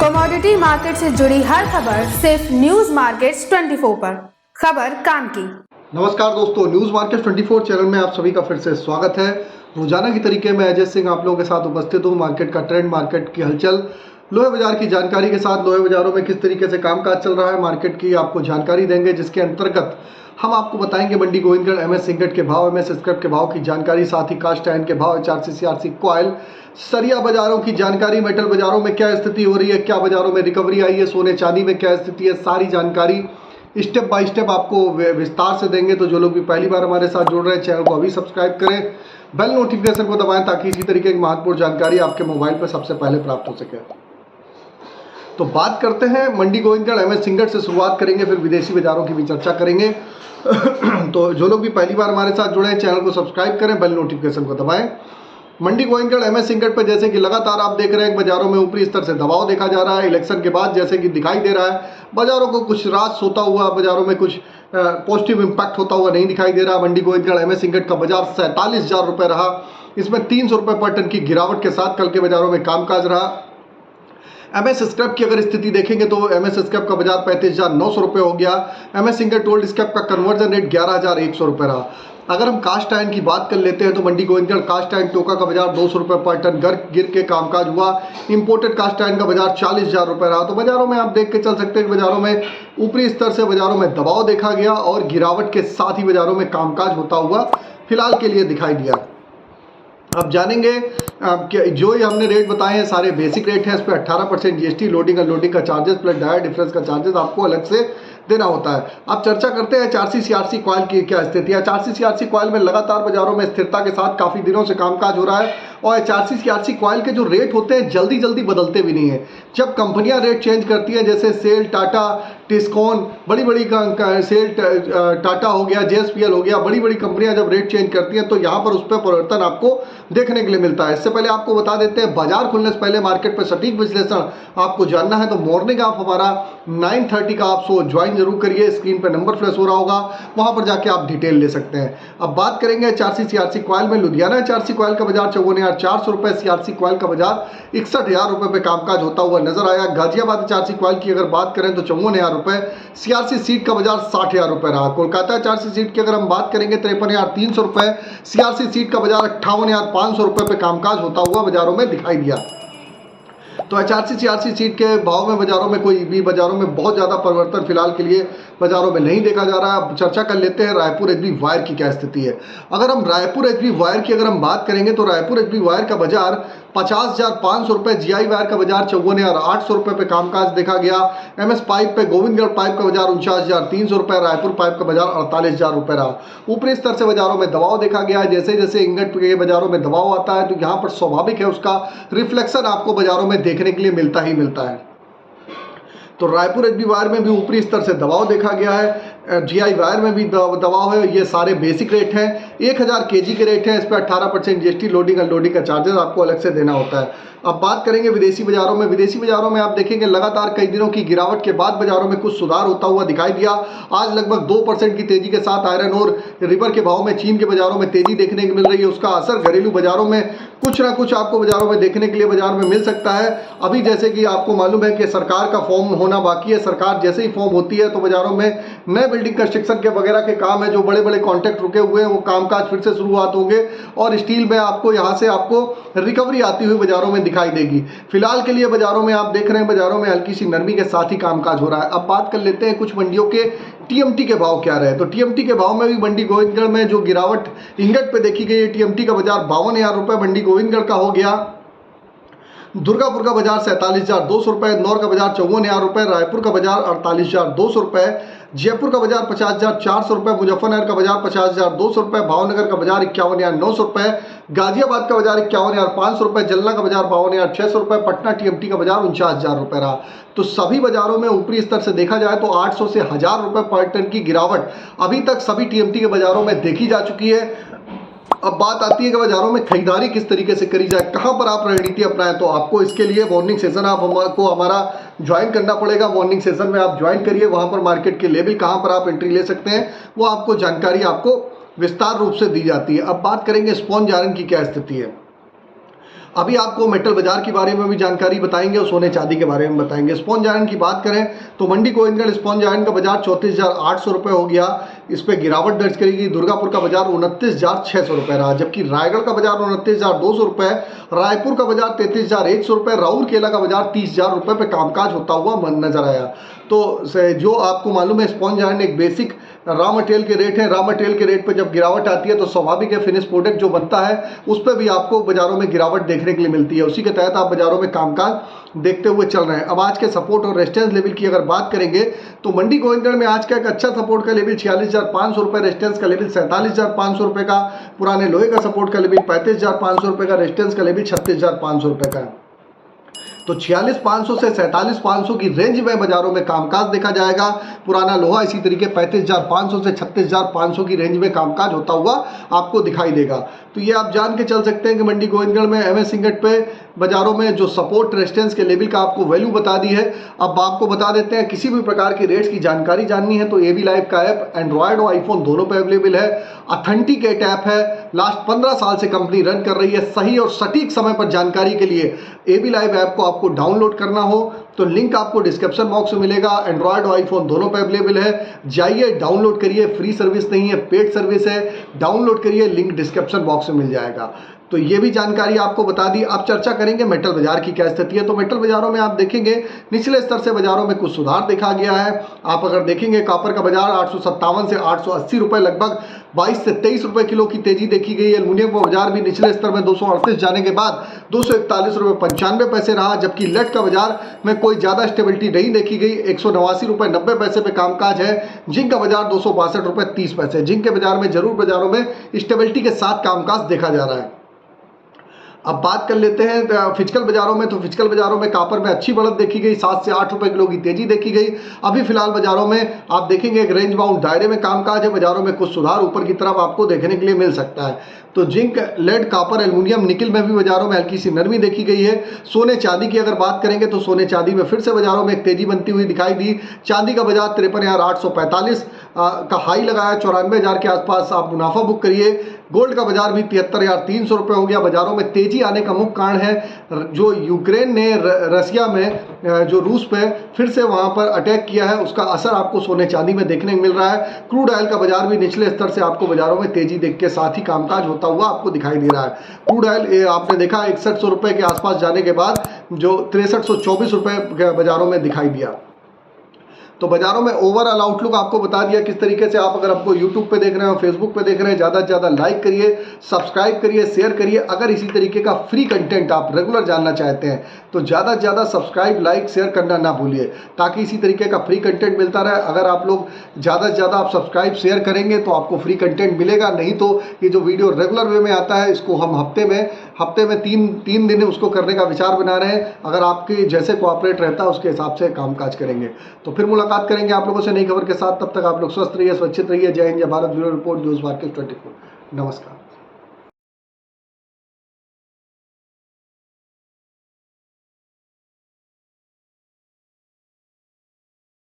Commodity market से जुड़ी हर खबर सिर्फ न्यूज मार्केट्स 24 पर। खबर काम की। नमस्कार दोस्तों, न्यूज मार्केट 24 चैनल में आप सभी का फिर से स्वागत है। रोजाना की तरीके में अजय सिंह आप लोगों के साथ उपस्थित हूँ। मार्केट का ट्रेंड, मार्केट की हलचल, लोहे बाजार की जानकारी के साथ लोहे बाजारों में किस तरीके से कामकाज चल रहा है, मार्केट की आपको जानकारी देंगे, जिसके अंतर्गत हम आपको बताएंगे मंडी गोविंदगढ़ एमएस इंगट के भाव, एमएस स्क्रैप के भाव की जानकारी, साथ ही कास्ट आयरन के भाव, HRC CRC कॉयल, सरिया बाजारों की जानकारी, मेटल बाजारों में क्या स्थिति हो रही है, क्या बाजारों में रिकवरी आई है, सोने चांदी में क्या स्थिति है, सारी जानकारी स्टेप बाय स्टेप आपको विस्तार से देंगे। तो जो लोग भी पहली बार हमारे साथ जुड़ रहे हैं, चैनल को अभी सब्सक्राइब करें, बेल नोटिफिकेशन को दबाएं ताकि इसी तरीके की महत्वपूर्ण जानकारी आपके मोबाइल पर सबसे पहले प्राप्त हो सके। तो बात करते हैं मंडी गोविंदगढ़ एमएस इंगट से शुरुआत करेंगे, फिर विदेशी बाजारों की भी चर्चा करेंगे। तो जो लोग भी पहली बार हमारे साथ जुड़े हैं, चैनल को सब्सक्राइब करें, बेल नोटिफिकेशन को दबाएं। मंडी गोविंदगढ़ एमएस इंगट पर जैसे कि लगातार आप देख रहे हैं, बाजारों में ऊपरी स्तर से दबाव देखा जा रहा है। इलेक्शन के बाद जैसे कि दिखाई दे रहा है, बाजारों को कुछ रास सोता हुआ, बाजारों में कुछ पॉजिटिव इंपैक्ट होता हुआ नहीं दिखाई दे रहा। मंडी गोविंदगढ़ एमएस इंगट का बाजार 47,000 रुपये रहा। इसमें 300 रुपये पर टन की गिरावट के साथ कल के बाजारों में कामकाज रहा। एमएस स्क्रैप की अगर स्थिति देखेंगे तो एमएस स्क्रैप का बाजार 35,900 रुपये हो गया। एमएस इंगट ओल्ड स्क्रैप का कन्वर्जन रेट 11,100 रुपये रहा। अगर हम कास्ट आयरन की बात कर लेते हैं तो मंडी गोविंदगढ़ कास्ट आयरन टोका का बाजार 200 रुपये पर टन गिर के कामकाज हुआ। इंपोर्टेड कास्ट आयरन का बाजार 40,000 रुपये रहा। तो बाजारों में आप देख के चल सकते हैं कि बाजारों में ऊपरी स्तर से बाजारों में दबाव देखा गया और गिरावट के साथ ही बाजारों में कामकाज होता हुआ फिलहाल के लिए दिखाई दिया। अब जानेंगे कि जो ये हमने रेट बताए हैं सारे बेसिक रेट हैं। इस पर 18% GST, लोडिंग अनलोडिंग का चार्जेस प्लस डायर डिफरेंस का चार्जेस आपको अलग से देना होता है। अब चर्चा करते हैं HRC CRC कॉयल की क्या स्थिति है। HRC CRC कॉयल में लगातार बाजारों में स्थिरता के साथ काफ़ी दिनों से कामकाज हो रहा है और HRC CRC कॉयल के जो रेट होते हैं जल्दी जल्दी बदलते भी नहीं है। जब कंपनियां रेट चेंज करती हैं, जैसे सेल, टाटा, टिस्कॉन, बड़ी बड़ी सेल, टाटा हो गया, JSPL हो गया, बड़ी बड़ी कंपनियां जब रेट चेंज करती हैं तो यहाँ पर उस पर परिवर्तन आपको देखने के लिए मिलता है। इससे पहले आपको बता देते हैं, बाजार खुलने से पहले मार्केट पर सटीक विश्लेषण आपको जानना है तो मॉर्निंग आप हमारा 9:30 का आप सो ज्वाइन जरूर करिए। स्क्रीन पर नंबर फ्लैश हो रहा होगा, वहां पर जाके आप डिटेल ले सकते हैं। अब बात करेंगे HRC CRC कॉयल में। लुधियाना HRC कॉयल का बाजार 54,400 रुपये, CRC कॉयल का बाजार 61,000 रुपये पे कामकाज होता हुआ नजर आया। गाजियाबाद HRC कॉयल की अगर बात करें तो 54,000 रुपये, CRC सीट का बाजार 60,000 रुपये रहा। कोलकाता HRC सीट की अगर हम बात करेंगे 53,300 रुपये, CRC सीट का बाजार 58,500 रुपये पे कामकाज होता हुआ बाजारों में दिखाई दिया। तो HRC CRC सीट के भाव में बाजारों में कोई भी बाजारों में बहुत ज़्यादा परिवर्तन फिलहाल के लिए बाजारों में नहीं देखा जा रहा है। अब चर्चा कर लेते हैं रायपुर HB वायर की क्या स्थिति है। अगर हम रायपुर HB वायर की अगर हम बात करेंगे तो रायपुर HB वायर का बाजार 50,500 रुपये, GI वायर का बाजार 54,800 रुपये पे कामकाज देखा गया। MS पाइप पे गोविंदगढ़ पाइप का बाजार 49,300 रुपये, रायपुर पाइप का बाजार 48,000 रुपये रहा। ऊपरी स्तर से बाजारों में दबाव देखा गया। जैसे जैसे इंगट के बाजारों में दबाव आता है तो यहाँ पर स्वाभाविक है उसका रिफ्लेक्शन आपको बाजारों में देखने के लिए मिलता ही मिलता है। तो रायपुर HB वायर में भी ऊपरी स्तर से दबाव देखा गया है। GI वायर में भी दबाव है। ये सारे बेसिक रेट हैं, 1000 kg के रेट हैं। इस पर 18% GST, लोडिंग अनलोडिंग का चार्जेस आपको अलग से देना होता है। अब बात करेंगे विदेशी बाजारों में। विदेशी बाजारों में आप देखेंगे लगातार कई दिनों की गिरावट के बाद बाजारों में कुछ सुधार होता हुआ दिखाई दिया। आज लगभग 2% की तेजी के साथ आयरन और रिवर के भाव में चीन के बाजारों में तेजी देखने को मिल रही है। उसका असर घरेलू बाजारों में कुछ ना कुछ आपको बाजारों में देखने के लिए बाजार में मिल सकता है। अभी जैसे कि आपको मालूम है कि सरकार का फॉर्म होना बाकी है। सरकार जैसे ही फॉर्म होती है तो बाजारों में नए बिल्डिंग कंस्ट्रक्शन के वगैरह के काम है, जो बड़े बड़े कॉन्ट्रैक्ट रुके हुए हैं वो कामकाज फिर से शुरुआत होंगे और स्टील में आपको यहाँ से आपको रिकवरी आती हुई बाजारों में दिखाई देगी। फिलहाल के लिए बाजारों में आप देख रहे हैं बाजारों में हल्की सी नरमी के साथ ही कामकाज हो रहा है। अब बात कर लेते हैं कुछ मंडियों के TMT के भाव क्या रहे। तो TMT के भाव में भी मंडी गोविंदगढ़ में जो गिरावट इंगट पे देखी गई है, TMT का बाजार 52,000 रुपये मंडी गोविंदगढ़ का हो गया। दुर्गापुर का बाजार 47,200 रुपये, इंदौर का बाजार 54,000 रुपये, रायपुर का बाजार 48,200 रुपये, जयपुर का बाजार 50,400 रुपये, मुजफ्फरनगर का बाजार 50,200 रुपये, भावनगर का बाजार 51,900 रुपये, गाजियाबाद का बाजार 51,500 रुपये, जलना का बाजार 52,600 रुपये, पटना TMT का बाजार 49,000 रुपये रहा। तो सभी बाजारों में ऊपरी स्तर से देखा जाए तो 800 से 1,000 रुपये पर टन की गिरावट अभी तक सभी TMT के बाजारों में देखी जा चुकी है। अब बात आती है कि बाजारों में खरीदारी किस तरीके से करी जाए, कहां पर आप रणनीति अपनाएं। तो आपको इसके लिए मॉर्निंग सेशन आपको हमारा ज्वाइन करना पड़ेगा। मॉर्निंग सेशन में आप ज्वाइन करिए, वहां पर मार्केट के लेवल कहां पर आप एंट्री ले सकते हैं वो आपको जानकारी आपको विस्तार रूप से दी जाती है। अब बात करेंगे स्पॉन्ज आयरन की क्या स्थिति है। अभी आपको मेटल बाजार के बारे में भी जानकारी बताएंगे और सोने चांदी के बारे में बताएंगे। स्पॉन्ज आयरन की बात करें तो मंडी गोविंदगढ़ स्पॉन्ज आयरन का बाजार 34,800 रुपये हो गया, इस पर गिरावट दर्ज करेगी। दुर्गापुर का बाजार 29,600 रुपये रहा, जबकि रायगढ़ का बाजार 29,200 रुपये, रायपुर का बाजार 33,100 रुपये, राउरकेला का बाजार 30,000 रुपये पे कामकाज होता हुआ नजर आया। तो जो आपको मालूम है स्पॉन्ज आयरन एक बेसिक रॉ मटेरियल के रेट है, रॉ मटेरियल के रेट पे जब गिरावट आती है तो स्वाभाविक है फिनिश प्रोडक्ट जो बनता है उस पर भी आपको बाजारों में गिरावट देखने के लिए मिलती है। उसी के तहत आप बाजारों में कामकाज देखते हुए चल रहे हैं। अब आज के सपोर्ट और रेजिस्टेंस लेवल की अगर बात करेंगे तो मंडी गोविंदगढ़ में आज का एक अच्छा सपोर्ट का लेवल 46,500 रुपये, रेजिस्टेंस का लेवल 47,500 रुपये का, पुराने लोहे का सपोर्ट का लेवल 35,500 रुपये का, रेजिस्टेंस का लेवल 36,500 रुपये का है। तो 46,500 से 47,500 की रेंज में बाजारों में कामकाज देखा जाएगा। पुराना लोहा इसी तरीके 35,500 से 36,500 की रेंज में कामकाज होता हुआ आपको दिखाई देगा। तो ये आप जान के चल सकते हैं कि मंडी गोविंदगढ़ में एमएस इंगट पे बाजारों में जो सपोर्ट रेजिस्टेंस के लेवल का आपको वैल्यू बता दी है। अब आपको बता देते हैं किसी भी प्रकार की रेट्स की जानकारी जाननी है तो एबी लाइव का ऐप एंड्रॉयड और आईफोन दोनों पे अवेलेबल है। ऑथेंटिकेट ऐप है, लास्ट 15 साल से कंपनी रन कर रही है। सही और सटीक समय पर जानकारी के लिए एबी लाइव ऐप को आपको डाउनलोड करना हो तो लिंक आपको डिस्क्रिप्शन बॉक्स में मिलेगा। एंड्रॉयड और आईफोन दोनों पे अवेलेबल है, जाइए डाउनलोड करिए। फ्री सर्विस नहीं है, पेड सर्विस है। डाउनलोड करिए, लिंक डिस्क्रिप्शन बॉक्स में मिल जाएगा। तो ये भी जानकारी आपको बता दी। अब चर्चा करेंगे मेटल बाजार की क्या स्थिति है। तो मेटल बाजारों में आप देखेंगे निचले स्तर से बाजारों में कुछ सुधार देखा गया है। आप अगर देखेंगे कॉपर का बाजार 857 से 880 रुपये, लगभग 22 से 23 रुपये किलो की तेजी देखी गई। एल्युमिनियम का बाजार भी निचले स्तर में 238 जाने के बाद 241 रुपये 95 पैसे रहा, जबकि लेड का बाजार में कोई ज़्यादा स्टेबिलिटी नहीं देखी गई। 189 रुपये 90 पैसे पे कामकाज है। जिंक का बाजार 262 रुपये 30 पैसे। जिंक के बाजार में जरूर बाजारों में स्टेबिलिटी के साथ कामकाज देखा जा रहा है। अब बात कर लेते हैं फिजिकल बाजारों में। तो फिजिकल बाजारों में कॉपर में अच्छी बढ़त देखी गई, 7 से 8 रुपए किलो की तेजी देखी गई। अभी फिलहाल बाजारों में आप देखेंगे एक रेंज बाउंड दायरे में कामकाज है। बाजारों में कुछ सुधार ऊपर की तरफ आपको देखने के लिए मिल सकता है। तो जिंक, लेड, कॉपर, एल्युमिनियम, निकल में भी बाजारों में हल्की सी नरमी देखी गई है। सोने चांदी की अगर बात करेंगे तो सोने चांदी में फिर से बाजारों में एक तेजी बनती हुई दिखाई दी। चांदी का बाजार 53,845 का हाई लगाया, 94,000 के आसपास आप मुनाफा बुक करिए। गोल्ड का बाजार भी 73,300 रुपये हो गया। बाजारों में तेजी आने का मुख्य कारण है जो यूक्रेन ने रसिया में जो रूस पे फिर से वहां पर अटैक किया है, उसका असर आपको सोने चांदी में देखने को मिल रहा है। क्रूड ऑयल का बाजार भी निचले स्तर से आपको बाजारों में तेजी देख के साथ ही कामकाज होता हुआ आपको दिखाई दे रहा है। क्रूड ऑयल आपने देखा 6100 रुपये के आसपास जाने के बाद जो 6324 रुपये बाजारों में दिखाई दिया। तो बाजारों में ओवरऑल आउटलुक आपको बता दिया किस तरीके से। आप अगर आपको यूट्यूब पे देख रहे हो, फेसबुक पे देख रहे हैं, ज़्यादा से ज़्यादा लाइक करिए, सब्सक्राइब करिए, शेयर करिए। अगर इसी तरीके का फ्री कंटेंट आप रेगुलर जानना चाहते हैं तो ज़्यादा से ज़्यादा सब्सक्राइब, लाइक, शेयर करना ना भूलिए ताकि इसी तरीके का फ्री कंटेंट मिलता रहे। अगर आप लोग ज़्यादा से ज़्यादा आप सब्सक्राइब, शेयर करेंगे तो आपको फ्री कंटेंट मिलेगा। नहीं तो ये जो वीडियो रेगुलर वे में आता है इसको हम हफ्ते में तीन दिन उसको करने का विचार बना रहे हैं। अगर आपके जैसे कोऑपरेट रहता है उसके हिसाब से कामकाज करेंगे। तो फिर मुलाकात करेंगे आप लोगों से नई खबर के साथ। तब तक आप लोग स्वस्थ रहिए, सुरक्षित रहिए। जय हिंद, जय Bharat. Bureau report, news market 24। नमस्कार।